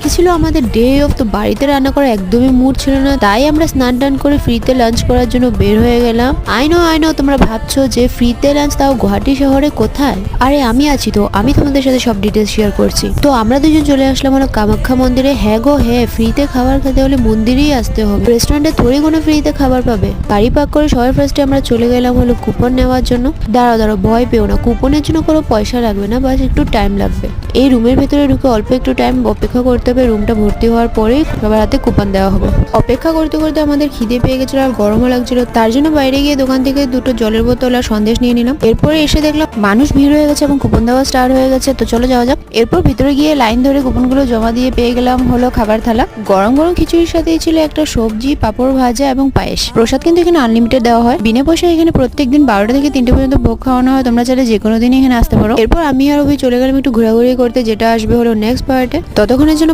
আজকে ছিল আমাদের ডে অফ, তো বাড়িতে রান্না করা একদমই মুড ছিল না, তাই আমরা স্নান টান করে ফ্রিতে লাঞ্চ করার জন্য বের হয়ে গেলাম। আই নো তোমরা ভাবছো যে ফ্রিতে লাঞ্চ তাও গুয়াহাটি শহরে কোথায়? আরে আমি আছি তো, আমি তোমাদের সাথে সব ডিটেলস শেয়ার করছি। তো আমরা দুজন চলে আসলাম হলো কামাখ্যা মন্দিরে। হ্যাঁ গো হ্যাঁ, ফ্রিতে খাবার খেতে হলে মন্দিরেই আসতে হবে, রেস্টুরেন্টে থোড়ি কোনো ফ্রিতে খাবার পাবে। গাড়ি পার্ক করে সবার ফার্স্টে আমরা চলে গেলাম হলো কুপন নেওয়ার জন্য। দাঁড়াও ভয় পেও না, কুপনের জন্য কোনো পয়সা লাগবে না, বাস একটু টাইম লাগবে। এই রুমের ভেতরে ঢুকে অল্প একটু টাইম অপেক্ষা করতে হবে, রুমটা ভর্তি হওয়ার পরেই সবার হাতে কুপন দেওয়া হবে। অপেক্ষা করতে করতে আমাদের খিদে পেয়ে গেছিল আর গরমও লাগছিল, তার জন্য বাইরে গিয়ে দোকান থেকে দুটো জলের বোতল আর সন্দেশ নিয়ে নিলাম। এরপরে এসে দেখলাম মানুষ ভিড় হয়ে গেছে এবং কুপন দেওয়া স্টার্ট হয়ে গেছে, তো চলো যাওয়া যাক। এরপর ভিতরে গিয়ে লাইন ধরে কুপনগুলো জমা দিয়ে পেয়ে গেলাম হলো খাবার থালা। গরম গরম খিচুড়ির সাথেই ছিল একটা সবজি, পাঁপড় ভাজা এবং পায়েস। প্রসাদ কিন্তু এখানে আনলিমিটেড দেওয়া হয়, বিনা পয়সায় এখানে প্রত্যেকদিন 12টা থেকে 3টে পর্যন্ত ভোগ খাওয়ানো হয়, তোমরা চাইলে যে কোনো দিনই এখানে আসতে পারো। এরপর আমি আর অভি চলে গেলাম একটু ঘোরাঘুরি করতে, যেটা আসবে হলো নেক্সট পার্টে। ততক্ষণের জন্য